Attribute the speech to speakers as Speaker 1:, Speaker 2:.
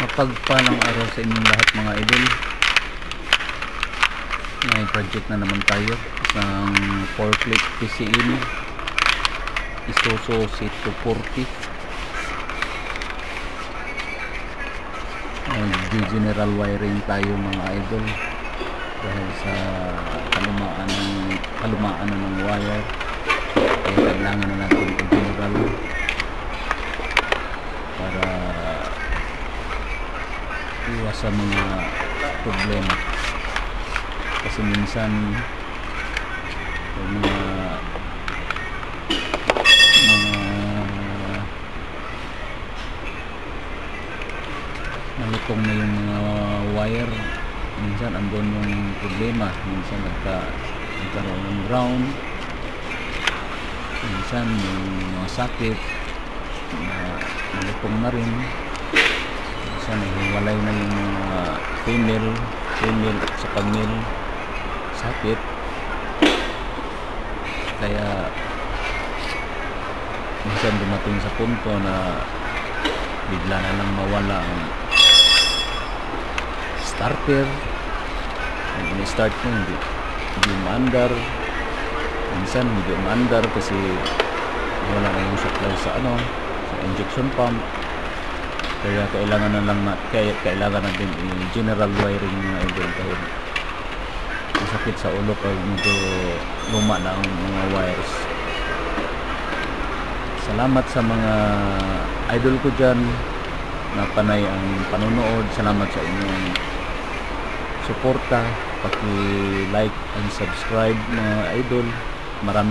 Speaker 1: Mapagpalang araw sa inyong lahat mga idol. May project na naman tayo. Isang forklift PCM Isuzu C240. General wiring tayo mga idol dahil sa kalumaan na ng wire, kaya kailangan na natin i-general para iwas sa mga problema, kasi minsan mga nalutong na yung mga wire, minsan andun yung problema, minsan nagkaroon ng ground, minsan yung mga sakit na nalutong na rin, minsan nahiwalay na yung mga female at saka male sakit, kaya minsan dumating sa punto na bigla na lang mawala ang starter. Ang ini-start mo hindi maandar, minsan hindi maandar kasi wala na yung supply sa sa injection pump, kaya kailangan natin i-general wiring na idol dahil masakit sa ulo pag medyo luma na ang mga wires. Salamat sa mga idol ko dyan na panay ang panonood. Salamat sa inyong suporta, paki-like and subscribe mga idol. Maraming